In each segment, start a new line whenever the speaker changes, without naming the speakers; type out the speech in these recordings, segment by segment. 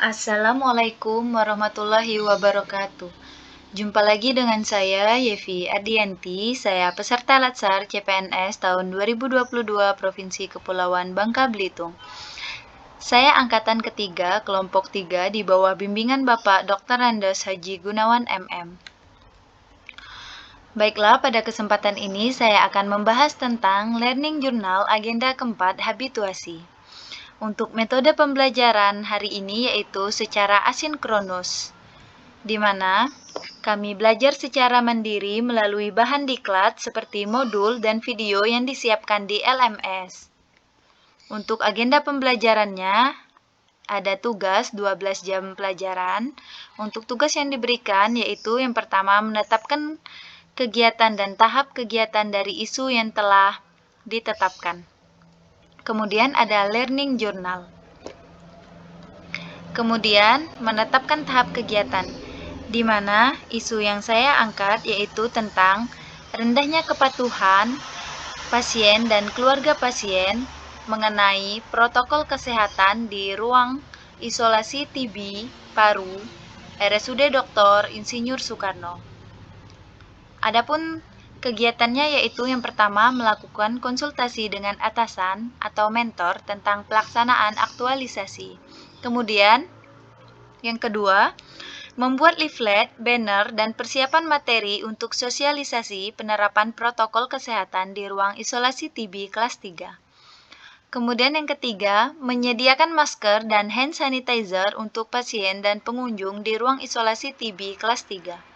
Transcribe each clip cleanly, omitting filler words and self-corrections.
Assalamualaikum warahmatullahi wabarakatuh. Jumpa lagi dengan saya, Yevi Ardianti. Saya peserta Latsar CPNS tahun 2022 Provinsi Kepulauan Bangka Belitung. Saya angkatan ketiga, kelompok 3 di bawah bimbingan Bapak Dr. Andes Haji Gunawan MM. Baiklah, pada kesempatan ini saya akan membahas tentang Learning Journal Agenda keempat Habituasi. Untuk metode pembelajaran hari ini yaitu secara asinkronus, di mana kami belajar secara mandiri melalui bahan diklat seperti modul dan video yang disiapkan di LMS. Untuk agenda pembelajarannya, ada tugas 12 jam pelajaran. Untuk tugas yang diberikan yaitu yang pertama menetapkan kegiatan dan tahap kegiatan dari isu yang telah ditetapkan. Kemudian ada learning journal. Kemudian menetapkan tahap kegiatan, di mana isu yang saya angkat yaitu tentang rendahnya kepatuhan pasien dan keluarga pasien mengenai protokol kesehatan di ruang isolasi TB Paru RSUD Dr. Insinyur Soekarno. Adapun kegiatannya yaitu yang pertama melakukan konsultasi dengan atasan atau mentor tentang pelaksanaan aktualisasi. Kemudian yang kedua, membuat leaflet, banner, dan persiapan materi untuk sosialisasi penerapan protokol kesehatan di ruang isolasi TB kelas 3. Kemudian yang ketiga, menyediakan masker dan hand sanitizer untuk pasien dan pengunjung di ruang isolasi TB kelas 3.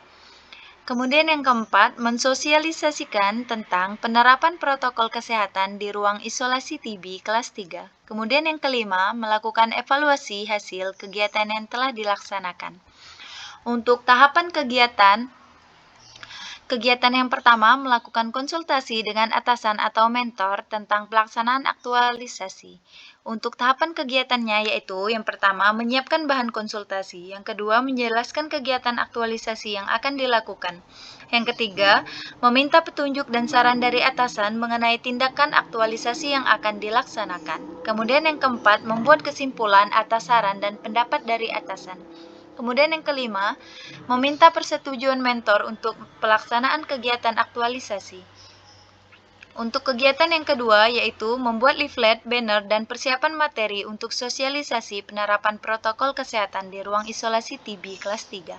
Kemudian yang keempat, mensosialisasikan tentang penerapan protokol kesehatan di ruang isolasi TB kelas 3. Kemudian yang kelima, melakukan evaluasi hasil kegiatan yang telah dilaksanakan. Untuk tahapan kegiatan yang pertama melakukan konsultasi dengan atasan atau mentor tentang pelaksanaan aktualisasi. Untuk tahapan kegiatannya yaitu yang pertama menyiapkan bahan konsultasi, yang kedua menjelaskan kegiatan aktualisasi yang akan dilakukan. Yang ketiga, meminta petunjuk dan saran dari atasan mengenai tindakan aktualisasi yang akan dilaksanakan. Kemudian yang keempat, membuat kesimpulan atas saran dan pendapat dari atasan. Kemudian yang kelima, meminta persetujuan mentor untuk pelaksanaan kegiatan aktualisasi. Untuk kegiatan yang kedua yaitu membuat leaflet, banner, dan persiapan materi untuk sosialisasi penerapan protokol kesehatan di ruang isolasi TB kelas 3.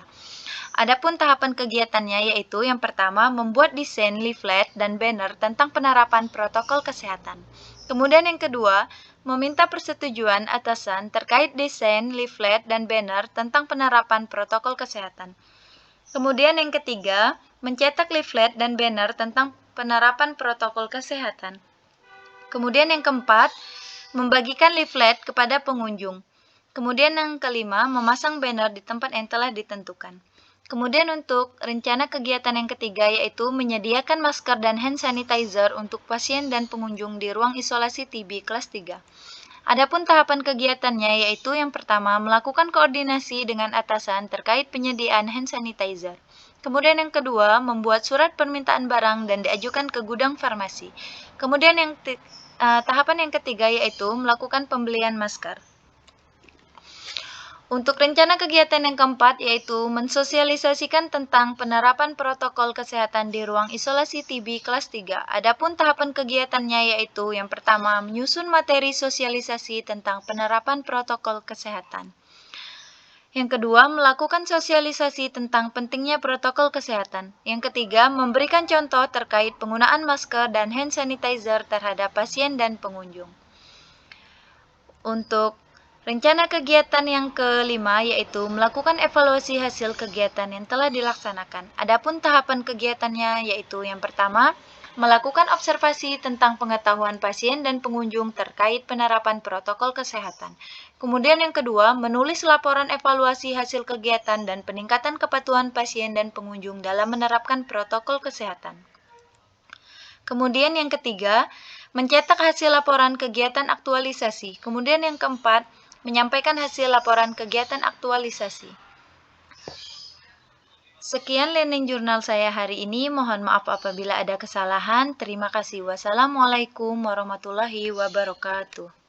Adapun tahapan kegiatannya yaitu yang pertama membuat desain leaflet dan banner tentang penerapan protokol kesehatan. Kemudian yang kedua, meminta persetujuan atasan terkait desain leaflet dan banner tentang penerapan protokol kesehatan. Kemudian yang ketiga, mencetak leaflet dan banner tentang penerapan protokol kesehatan. Kemudian yang keempat, membagikan leaflet kepada pengunjung. Kemudian yang kelima, memasang banner di tempat yang telah ditentukan. Kemudian untuk rencana kegiatan yang ketiga yaitu menyediakan masker dan hand sanitizer untuk pasien dan pengunjung di ruang isolasi TB kelas 3. Adapun tahapan kegiatannya yaitu yang pertama melakukan koordinasi dengan atasan terkait penyediaan hand sanitizer. Kemudian yang kedua membuat surat permintaan barang dan diajukan ke gudang farmasi. Kemudian tahapan yang ketiga yaitu melakukan pembelian masker. Untuk rencana kegiatan yang keempat yaitu mensosialisasikan tentang penerapan protokol kesehatan di ruang isolasi TB kelas 3. Adapun tahapan kegiatannya yaitu yang pertama menyusun materi sosialisasi tentang penerapan protokol kesehatan. Yang kedua, melakukan sosialisasi tentang pentingnya protokol kesehatan. Yang ketiga, memberikan contoh terkait penggunaan masker dan hand sanitizer terhadap pasien dan pengunjung. Untuk rencana kegiatan yang kelima yaitu melakukan evaluasi hasil kegiatan yang telah dilaksanakan. Adapun tahapan kegiatannya yaitu yang pertama, melakukan observasi tentang pengetahuan pasien dan pengunjung terkait penerapan protokol kesehatan. Kemudian yang kedua, menulis laporan evaluasi hasil kegiatan dan peningkatan kepatuhan pasien dan pengunjung dalam menerapkan protokol kesehatan. Kemudian yang ketiga, mencetak hasil laporan kegiatan aktualisasi. Kemudian yang keempat, menyampaikan hasil laporan kegiatan aktualisasi. Sekian learning journal saya hari ini. Mohon maaf apabila ada kesalahan. Terima kasih. Wassalamualaikum warahmatullahi wabarakatuh.